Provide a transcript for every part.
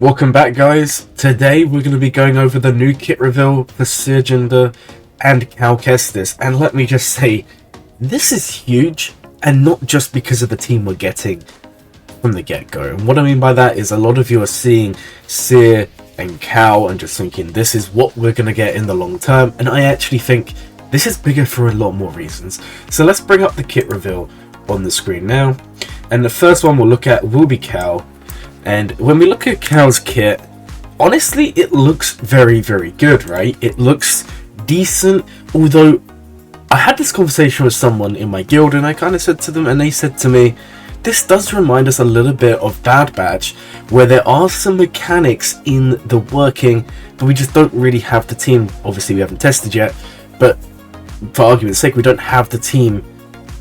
Welcome back, guys. Today we're going to be going over the new kit reveal for Cere Junda and Kestis, and let me just say, this is huge, and not just because of the team we're getting from the get-go. And what I mean by that is a lot of you are seeing Cere and Cal and just thinking this is what we're going to get in the long term, and I actually think this is bigger for a lot more reasons. So let's bring up the kit reveal on the screen now, and the first one we'll look at will be Cal. And when we look at Cal's kit, honestly, it looks very, very good, right? It looks decent, although I had this conversation with someone in my guild and I kind of said to them, and they said to me, this does remind us a little bit of Bad Batch, where there are some mechanics in the working, but we just don't really have the team. Obviously, we haven't tested yet, but for argument's sake, we don't have the team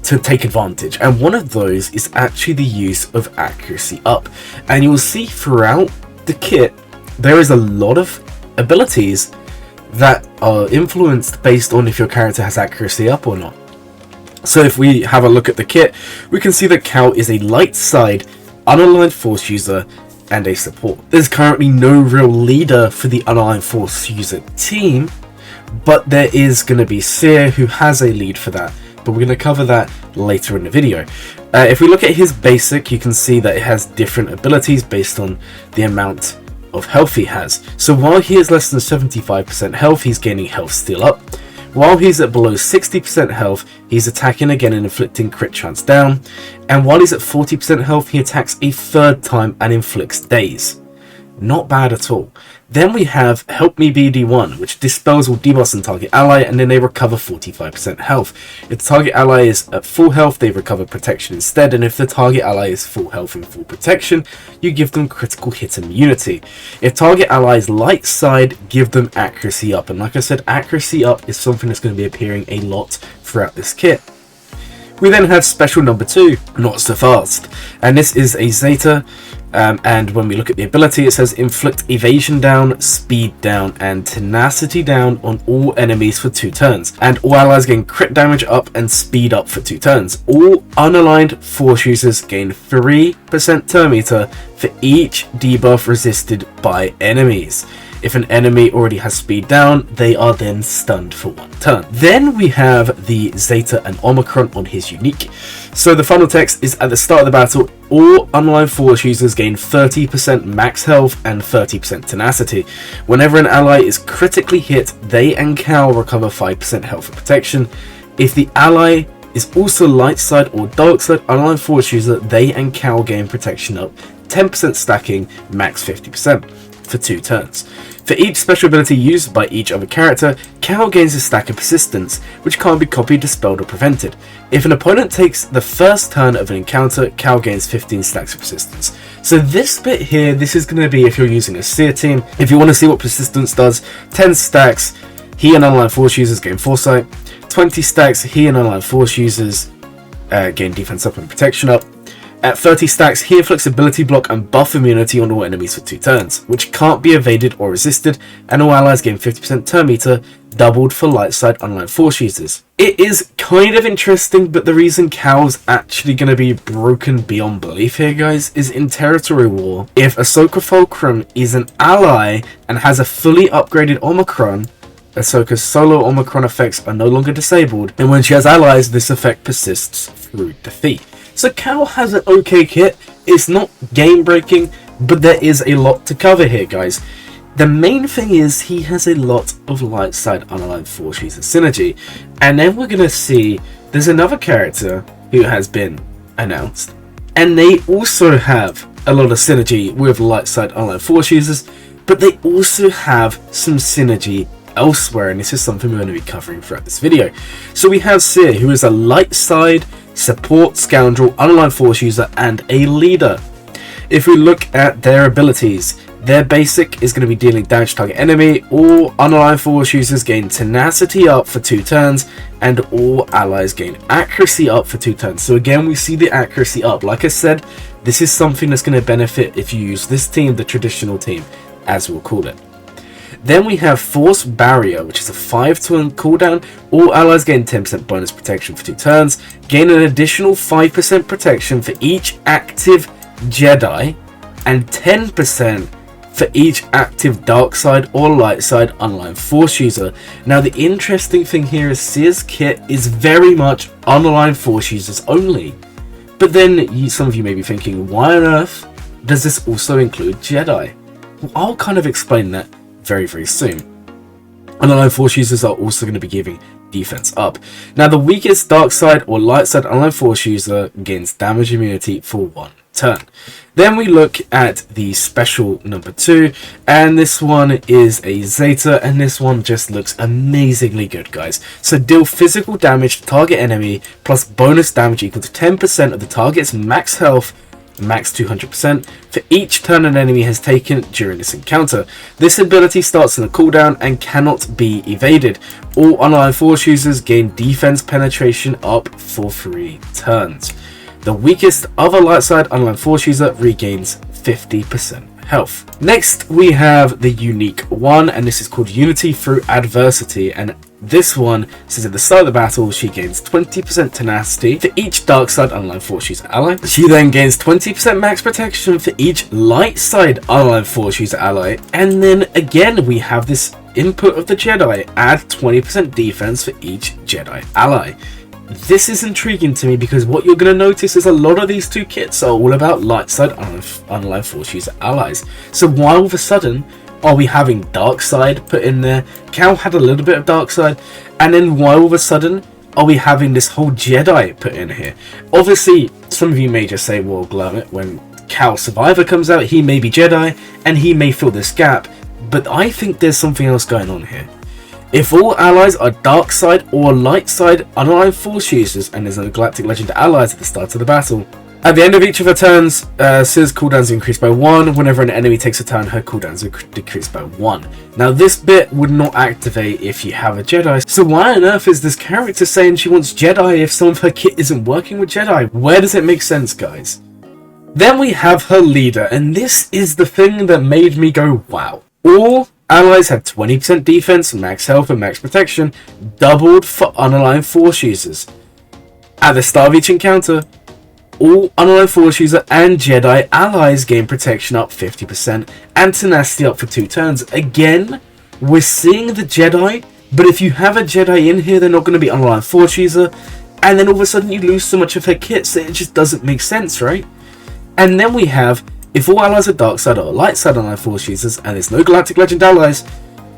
to take advantage, and one of those is actually the use of accuracy up. And you'll see throughout the kit there is a lot of abilities that are influenced based on if your character has accuracy up or not. So if we have a look at the kit, we can see that Cal is a light side unaligned force user and a support. There's currently no real leader for the unaligned force user team, but there is going to be Cere, who has a lead for that, but we're going to cover that later in the video. If we look at his basic, you can see that it has different abilities based on the amount of health he has. So while he is less than 75% health, he's gaining health steal up. While he's at below 60% health, he's attacking again and inflicting crit chance down. And while he's at 40% health, he attacks a third time and inflicts daze. Not bad at all. Then we have Help Me BD1, which dispels all debuffs in target ally, and then they recover 45% health. If the target ally is at full health, they recover protection instead, and if the target ally is full health and full protection, you give them critical hit immunity. If target ally is light side, give them accuracy up, and like I said, accuracy up is something that's going to be appearing a lot throughout this kit. We then have special number 2, Not So Fast, and this is a Zeta. And when we look at the ability, it says inflict evasion down, speed down, and tenacity down on all enemies for 2 turns. And all allies gain crit damage up and speed up for 2 turns. All unaligned force users gain 3% turn meter for each debuff resisted by enemies. If an enemy already has speed down, they are then stunned for 1 turn. Then we have the Zeta and Omicron on his unique. So the final text is, at the start of the battle, all unaligned force users gain 30% max health and 30% tenacity. Whenever an ally is critically hit, they and Cal recover 5% health and protection. If the ally is also light side or dark side unaligned force user, they and Cal gain protection up 10% stacking, max 50% for 2 turns. For each special ability used by each other character, Cal gains a stack of persistence, which can't be copied, dispelled, or prevented. If an opponent takes the first turn of an encounter, Cal gains 15 stacks of persistence. So this bit here, this is going to be if you're using a Cere team. If you want to see what persistence does, 10 stacks, he and unaligned force users gain foresight. 20 stacks, he and unaligned force users gain defense up and protection up. At 30 stacks, he inflicts ability block and buff immunity on all enemies for 2 turns, which can't be evaded or resisted, and all allies gain 50% turn meter, doubled for light side unaligned force users. It is kind of interesting, but the reason Cal's actually going to be broken beyond belief here, guys, is in Territory War. If Ahsoka Fulcrum is an ally and has a fully upgraded Omicron, Ahsoka's solo Omicron effects are no longer disabled, and when she has allies, this effect persists through defeat. So Cal has an okay kit. It's not game breaking, but there is a lot to cover here, guys. The main thing is he has a lot of light side unaligned force user synergy, and then we're gonna see there's another character who has been announced, and they also have a lot of synergy with light side unaligned force users, but they also have some synergy elsewhere, and this is something we're going to be covering throughout this video. So we have Cere, who is a light side support scoundrel, unaligned force user, and a leader. If we look at their abilities, their basic is going to be dealing damage to target enemy. All unaligned force users gain tenacity up for 2 turns, and all allies gain accuracy up for 2 turns. So again, we see the accuracy up. Like I said, this is something that's going to benefit if you use this team, the traditional team, as we'll call it. Then we have Force Barrier, which is a 5-turn cooldown. All allies gain 10% bonus protection for 2 turns, gain an additional 5% protection for each active Jedi, and 10% for each active dark side or light side unaligned force user. Now the interesting thing here is Cere's kit is very much unaligned force users only. But then some of you may be thinking, why on earth does this also include Jedi? Well, I'll kind of explain that very, very soon. Unaligned force users are also going to be giving defense up. Now the weakest dark side or light side unaligned force user gains damage immunity for 1 turn. Then we look at the special number 2, and this one is a Zeta, and this one just looks amazingly good, guys. So deal physical damage to target enemy plus bonus damage equal to 10% of the target's max health, max 200%, for each turn an enemy has taken during this encounter. This ability starts in a cooldown and cannot be evaded. All unaligned force users gain defense penetration up for 3 turns. The weakest other light side unaligned force user regains 50% health. Next we have the unique one, and this is called Unity Through Adversity, and this one says at the start of the battle she gains 20% tenacity for each dark side unaligned force user ally. She then gains 20% max protection for each light side unaligned force user ally, and then again we have this input of the Jedi, add 20% defense for each Jedi ally. This is intriguing to me because what you're going to notice is a lot of these two kits are all about light side unaligned force user allies. So why all of a sudden are we having dark side put in there? Cal had a little bit of dark side, and then why all of a sudden are we having this whole Jedi put in here? Obviously some of you may just say, well, Glurmit, when Cal Survivor comes out he may be Jedi and he may fill this gap, but I think there's something else going on here. If all allies are dark side or light side unaligned force users, and there's no Galactic Legend allies at the start of the battle, at the end of each of her turns, Cere's cooldowns increase by 1. Whenever an enemy takes a turn, her cooldowns decrease by 1. Now this bit would not activate if you have a Jedi, so why on earth is this character saying she wants Jedi if some of her kit isn't working with Jedi? Where does it make sense, guys? Then we have her leader, and this is the thing that made me go wow. All allies have 20% defense, max health and max protection, doubled for unaligned force users. At the start of each encounter, all unaligned force user and Jedi allies gain protection up 50% and tenacity up for 2 turns. Again, we're seeing the Jedi, but if you have a Jedi in here, they're not going to be unaligned force user, and then all of a sudden you lose so much of her kit, so it just doesn't make sense, right? And then we have, if all allies are dark side or light side unaligned force users and there's no Galactic Legend allies,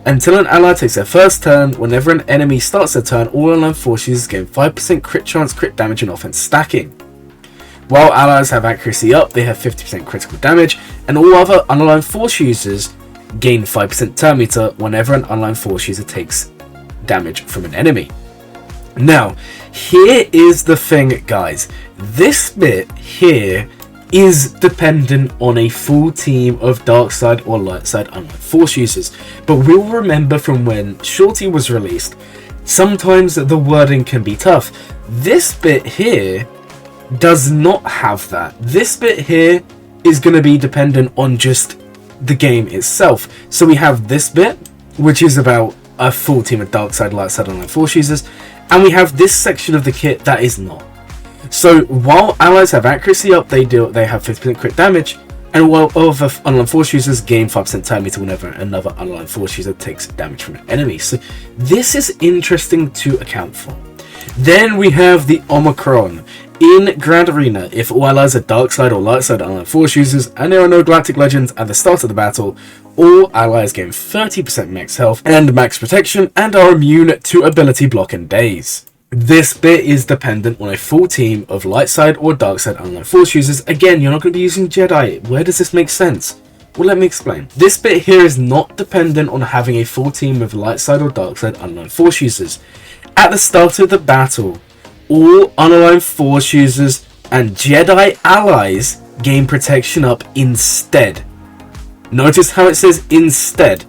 until an ally takes their first turn, whenever an enemy starts their turn, all unaligned force users gain 5% crit chance, crit damage and offense stacking. While allies have accuracy up, they have 50% critical damage, and all other unaligned force users gain 5% turn meter whenever an unaligned force user takes damage from an enemy. Now, here is the thing, guys. This bit here is dependent on a full team of dark side or light side unaligned force users, but we'll remember from when Shorty was released, sometimes the wording can be tough. This bit here does not have that. This bit here is going to be dependent on just the game itself. So we have this bit, which is about a full team of dark side, light side unaligned force users, and we have this section of the kit that is not. So while allies have accuracy up, they have 50% crit damage, and while other unaligned force users gain 5% turn meter whenever another unaligned force user takes damage from an enemy. So this is interesting to account for. Then we have the Omicron. In Grand Arena, if all allies are dark side or light side unaligned force users and there are no Galactic Legends at the start of the battle, all allies gain 30% max health and max protection and are immune to ability block and daze. This bit is dependent on a full team of light side or dark side unaligned force users. Again, you're not going to be using Jedi. Where does this make sense? Well, let me explain. This bit here is not dependent on having a full team of light side or dark side unaligned force users. At the start of the battle, all unaligned force users and Jedi allies gain protection up instead. Notice how it says instead,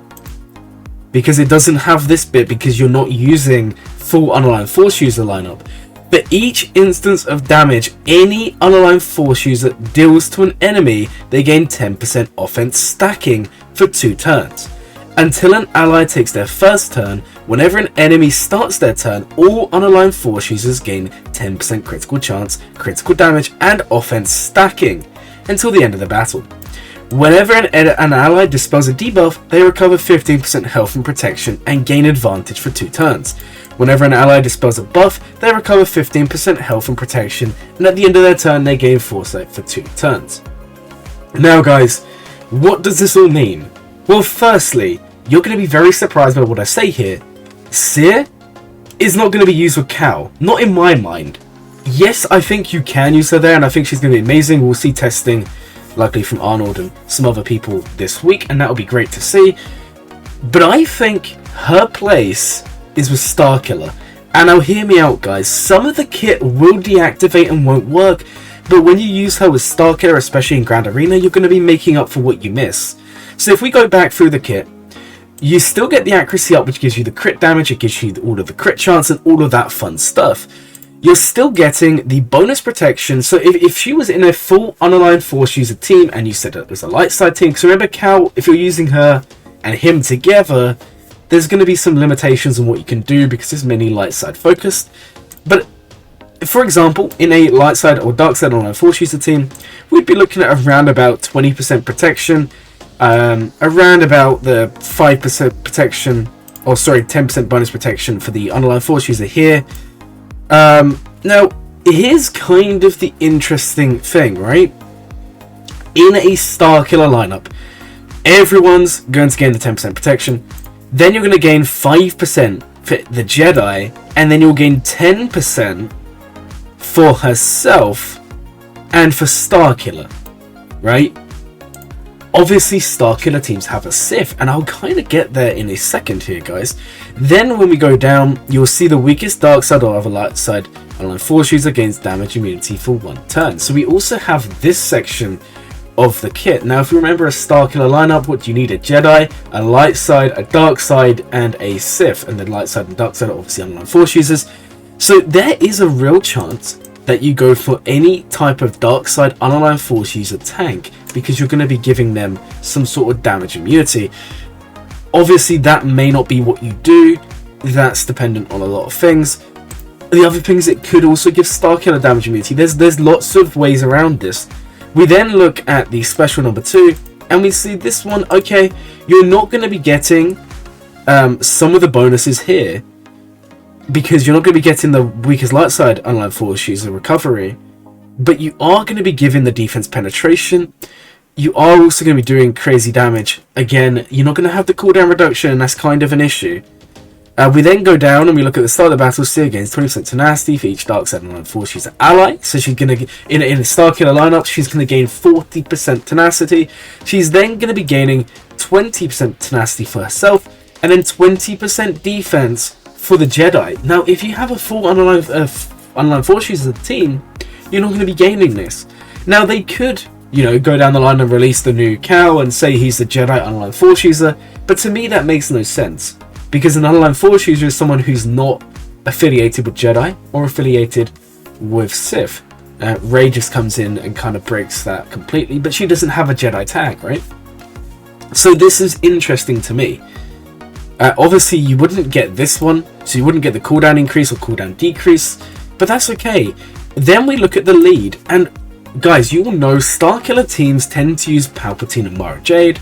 because it doesn't have this bit because you're not using full unaligned force user lineup. For each instance of damage any unaligned force user deals to an enemy, they gain 10% offense stacking for 2 turns. Until an ally takes their first turn, whenever an enemy starts their turn, all unaligned force users gain 10% critical chance, critical damage and offense stacking until the end of the battle. Whenever an ally dispels a debuff, they recover 15% health and protection and gain advantage for 2 turns. Whenever an ally dispels a buff, they recover 15% health and protection, and at the end of their turn they gain foresight for 2 turns. Now guys, what does this all mean? Well, firstly, you're going to be very surprised by what I say here. Cere is not going to be used with Cal, not in my mind. Yes, I think you can use her there, and I think she's going to be amazing. We'll see testing, likely from Arnold and some other people this week, and that'll be great to see. But I think her place is with Starkiller. And now hear me out, guys. Some of the kit will deactivate and won't work, but when you use her with Starkiller, especially in Grand Arena, you're going to be making up for what you miss. So if we go back through the kit, you still get the accuracy up, which gives you the crit damage, it gives you all of the crit chance and all of that fun stuff. You're still getting the bonus protection. So if she was in a full unaligned force user team and you said it was a light side team, because remember Cal, if you're using her and him together, there's going to be some limitations on what you can do because there's many light side focused. But for example, in a light side or dark side online force user team, we'd be looking at around about 20% protection, around about the 5% protection, or sorry, 10% bonus protection for the unaligned force user here. Now, here's kind of the interesting thing, right? In a Starkiller lineup, everyone's going to gain the 10% protection. Then you're going to gain 5% for the Jedi, and then you'll gain 10% for herself and for Starkiller, right? Obviously, Starkiller teams have a Sith, and I'll kind of get there in a second here, guys. Then when we go down, you'll see the weakest dark side or other light side online force user gains damage immunity for 1 turn. So we also have this section of the kit. Now, if you remember a Starkiller lineup, what do you need? A Jedi, a light side, a dark side, and a Sith. And the light side and dark side are obviously online force users. So there is a real chance that you go for any type of dark side unaligned force user tank, because you're going to be giving them some sort of damage immunity. Obviously, that may not be what you do. That's dependent on a lot of things. The other things, it could also give Starkiller damage immunity. There's lots of ways around this. We then look at the special number 2, and we see this one. Okay, you're not going to be getting some of the bonuses here, because you're not going to be getting the weakest light side unaligned force user recovery, but you are going to be giving the defense penetration. You are also going to be doing crazy damage. Again, you're not going to have the cooldown reduction, and that's kind of an issue. We then go down and we look at the start of the battle. Cere gains 20% tenacity for each dark side unaligned force user ally. So she's going to, in a Starkiller lineup, she's going to gain 40% tenacity. She's then going to be gaining 20% tenacity for herself, and then 20% defense for the Jedi. Now, if you have a full unaligned force user team, you're not going to be gaining this. Now, they could, go down the line and release the new Cal and say he's the Jedi unaligned force user, but to me that makes no sense, because an unaligned force user is someone who's not affiliated with Jedi or affiliated with Sith. REY just comes in and kind of breaks that completely, but she doesn't have a Jedi tag, right? So this is interesting to me. Obviously, you wouldn't get this one, so you wouldn't get the cooldown increase or cooldown decrease, but that's okay. Then we look at the lead, and guys, you all know Starkiller teams tend to use Palpatine and Mara Jade,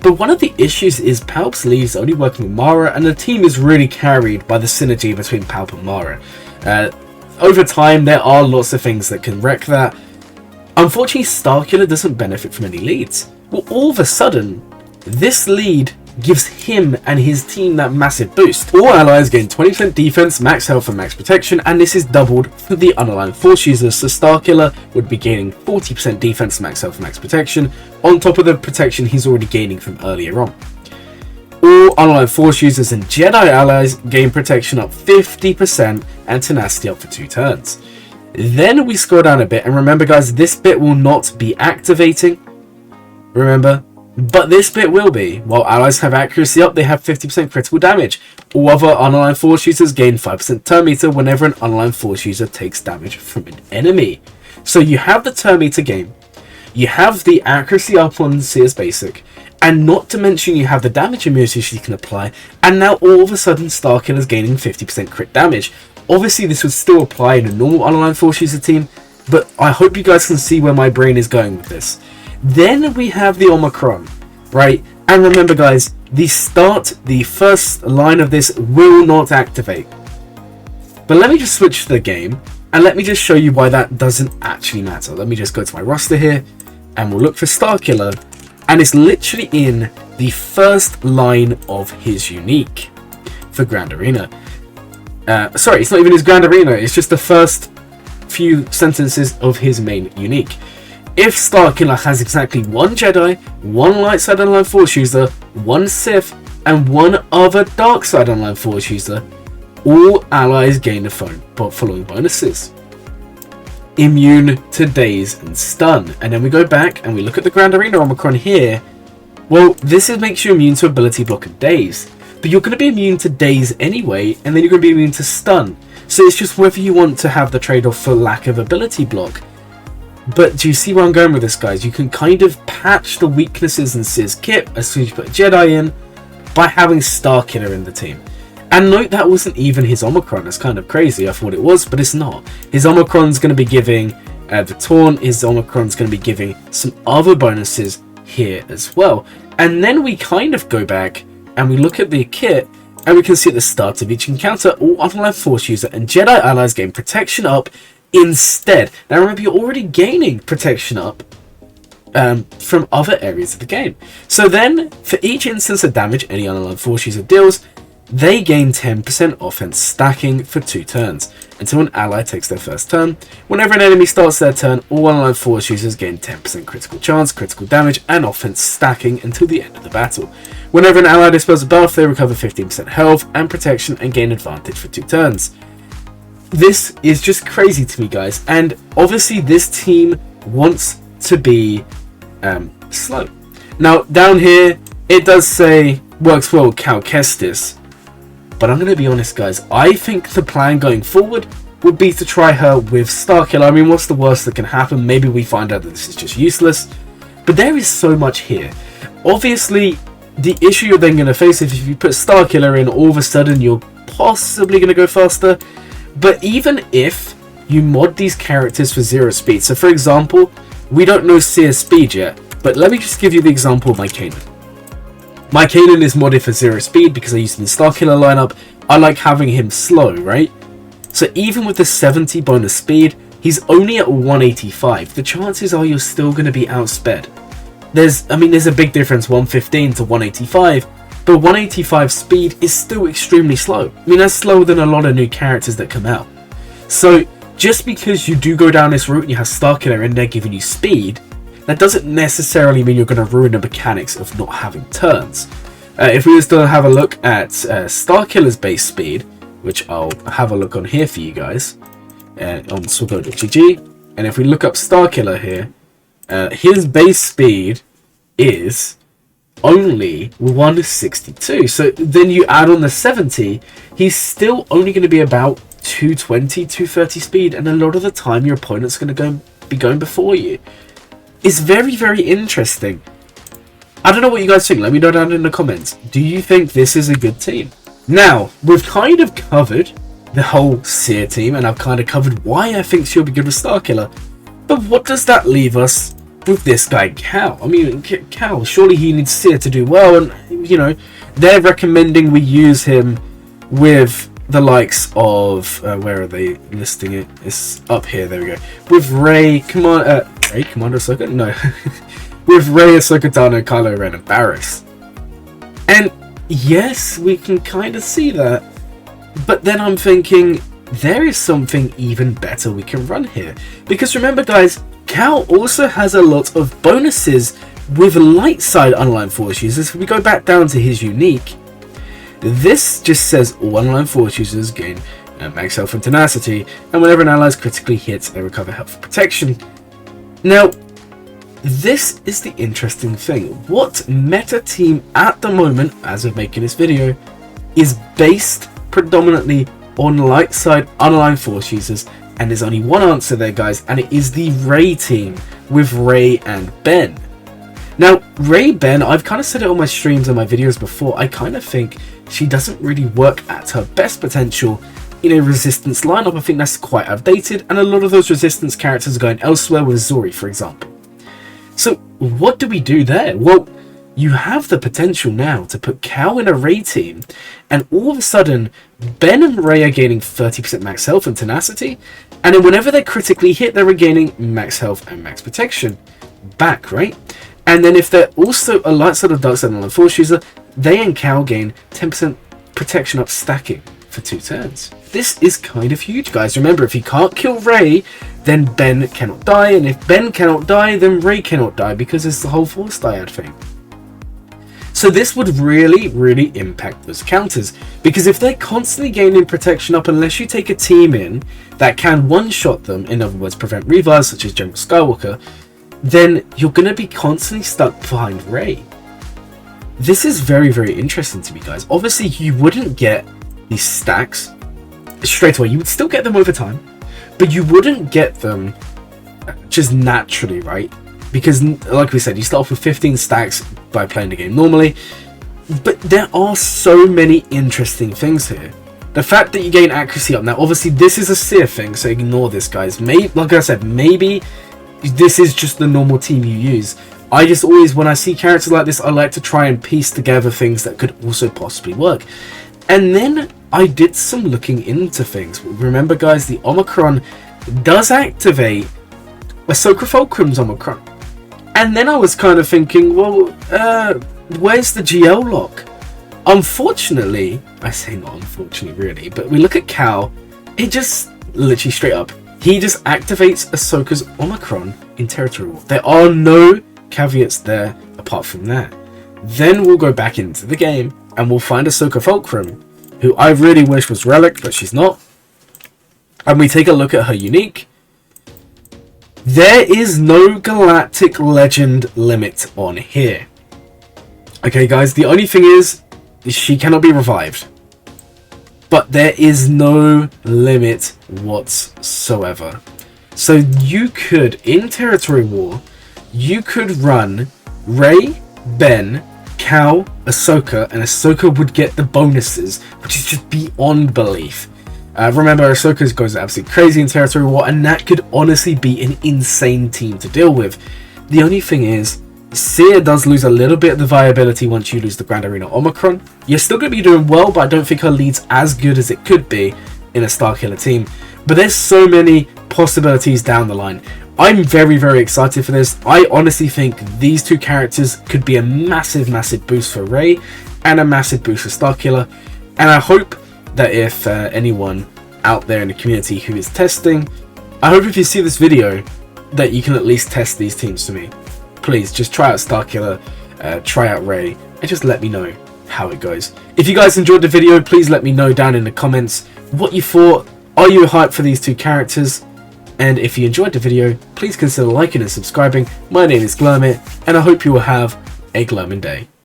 but one of the issues is Palp's leads only working with Mara, and the team is really carried by the synergy between Palp and Mara. Over time, there are lots of things that can wreck that. Unfortunately, Starkiller doesn't benefit from any leads. Well, all of a sudden, this lead gives him and his team that massive boost. All allies gain 20% defense, max health and max protection, and this is doubled for the unaligned force users, so Starkiller would be gaining 40% defense, max health and max protection, on top of the protection he's already gaining from earlier on. All unaligned force users and Jedi allies gain protection up 50% and tenacity up for 2 turns. Then we scroll down a bit, and remember guys, this bit will not be activating, remember, but this bit will be. While allies have accuracy up, they have 50% critical damage. All other unaligned force users gain 5% turn meter whenever an unaligned force user takes damage from an enemy. So you have the turn meter gain, you have the accuracy up on Cere's basic, and not to mention you have the damage immunity she can apply, and now all of a sudden Starkiller is gaining 50% crit damage. Obviously this would still apply in a normal unaligned force user team, but I hope you guys can see where my brain is going with this. Then we have the Omicron, right? And remember, guys, the first line of this will not activate. But let me just switch to the game, and let me just show you why that doesn't actually matter. Let me just go to my roster here, and we'll look for Starkiller, and it's literally in the first line of his unique for Grand Arena. Sorry, it's not even his Grand Arena, it's just the first few sentences of his main unique. If Starkiller has exactly one Jedi, one light side online Force user, one Sith, and one other dark side online Force user, all allies gain the following bonuses. Immune to daze and stun. And then we go back and we look at the Grand Arena Omicron here. Well, this makes you immune to ability block and daze. But you're going to be immune to daze anyway, and then you're going to be immune to stun. So it's just whether you want to have the trade-off for lack of ability block. But do you see where I'm going with this, guys? You can kind of patch the weaknesses in Cere's kit as soon as you put a Jedi in by having Starkiller in the team. And note that wasn't even his Omicron. It's kind of crazy. I thought it was, but it's not. His Omicron's going to be giving the Taunt. His Omicron's going to be giving some other bonuses here as well. And then we kind of go back and we look at the kit, and we can see at the start of each encounter, all online Force user and Jedi allies gain protection up instead. Now remember, you're already gaining protection up from other areas of the game. So then, for each instance of damage any online Force user deals, they gain 10% offense stacking for 2 turns, until an ally takes their first turn. Whenever an enemy starts their turn, all online Force users gain 10% critical chance, critical damage, and offense stacking until the end of the battle. Whenever an ally dispels a buff, they recover 15% health and protection and gain advantage for 2 turns. This is just crazy to me, guys, and obviously this team wants to be slow. Now, down here, it does say, works well with Kestis. But I'm going to be honest, guys, I think the plan going forward would be to try her with Starkiller. I mean, what's the worst that can happen? Maybe we find out that this is just useless. But there is so much here. Obviously, the issue you're then going to face is if you put Starkiller in, all of a sudden you're possibly going to go faster. But even if you mod these characters for 0 speed, so for example, we don't know Cere's speed yet, but let me just give you the example of my Kanan. My Kanan is modded for 0 speed because I used him in Starkiller lineup. I like having him slow, right? So even with the 70 bonus speed, he's only at 185. The chances are you're still going to be outsped. There's a big difference, 115 to 185, but 185 speed is still extremely slow. I mean, that's slower than a lot of new characters that come out. So just because you do go down this route and you have Starkiller in there giving you speed, that doesn't necessarily mean you're going to ruin the mechanics of not having turns. If we just have a look at Starkiller's base speed, which I'll have a look on here for you guys, on swgo.gg, and if we look up Starkiller here, his base speed is only 162. So then you add on the 70, he's still only going to be about 220, 230 speed, and a lot of the time your opponent's going to be going before you. It's very, very interesting. I don't know what you guys think. Let me know down in the comments. Do you think this is a good team? Now, we've kind of covered the whole Cere team, and I've kind of covered why I think she'll be good with Starkiller. But what does that leave us with this guy, Cal? I mean, Cal, surely he needs Cere to do well, and, you know, they're recommending we use him with the likes of, where are they listing it? It's up here, there we go. With REY, Commander Ahsoka? No. With REY, Ahsoka Tano, Kylo Ren, and Barriss. And yes, we can kind of see that. But then I'm thinking, there is something even better we can run here. Because remember, guys, Cal also has a lot of bonuses with light side online Force users. If we go back down to his unique, this just says all online Force users gain max health and tenacity, and whenever an ally is critically hit, they recover health and protection. Now, this is the interesting thing. What meta team at the moment, as of making this video, is based predominantly on light side online Force users? And there's only one answer there, guys, and it is the REY team with REY and Ben. Now, REY Ben, I've kind of said it on my streams and my videos before, I kind of think she doesn't really work at her best potential in a Resistance lineup. I think that's quite outdated, and a lot of those Resistance characters are going elsewhere with Zori, for example. So what do we do there? Well, you have the potential now to put Cal in a REY team, and all of a sudden, Ben and REY are gaining 30% max health and tenacity, and then whenever they're critically hit, they're regaining max health and max protection back, right? And then if they're also a light side of dark side and a force user, they and Cal gain 10% protection up stacking for 2 turns. This is kind of huge, guys. Remember, if you can't kill REY, then Ben cannot die, and if Ben cannot die, then REY cannot die, because it's the whole force dyad thing. So this would really, really impact those counters, because if they're constantly gaining protection up, unless you take a team in that can one-shot them, in other words, prevent revives, such as General Skywalker, then you're going to be constantly stuck behind REY. This is very, very interesting to me, guys. Obviously, you wouldn't get these stacks straight away. You would still get them over time, but you wouldn't get them just naturally, right? Because, like we said, you start off with 15 stacks by playing the game normally, but there are so many interesting things here. The fact that you gain accuracy up, now obviously this is a Cere thing, so ignore this, guys. Like I said, maybe this is just the normal team you use. I just always, when I see characters like this, I like to try and piece together things that could also possibly work. And then I did some looking into things. Remember, guys, the Omicron does activate Ahsoka Fulcrum's Omicron. And then I was kind of thinking, well, where's the GL lock? Unfortunately, I say not unfortunately really, but we look at Cal, it just literally straight up, he just activates Ahsoka's Omicron in Territory War. There are no caveats there apart from that. Then we'll go back into the game and we'll find Ahsoka Fulcrum, who I really wish was Relic, but she's not. And we take a look at her unique. There is no galactic legend limit on here. Okay, guys, the only thing is she cannot be revived. But there is no limit whatsoever. So you could, in Territory War, you could run REY, Ben, Cal, Ahsoka, and Ahsoka would get the bonuses, which is just beyond belief. Remember, Ahsoka goes absolutely crazy in Territory War, and that could honestly be an insane team to deal with. The only thing is, Cere does lose a little bit of the viability once you lose the Grand Arena Omicron. You're still going to be doing well, but I don't think her lead's as good as it could be in a Starkiller team. But there's so many possibilities down the line. I'm very, very excited for this. I honestly think these two characters could be a massive, massive boost for REY and a massive boost for Starkiller. And I hope that if anyone out there in the community who is testing, I hope if you see this video that you can at least test these teams for me. Please just try out Starkiller, try out REY, and just let me know how it goes. If you guys enjoyed the video, please let me know down in the comments what you thought. Are you hyped for these two characters? And if you enjoyed the video, please consider liking and subscribing. My name is Glurmit, and I hope you will have a glowing day.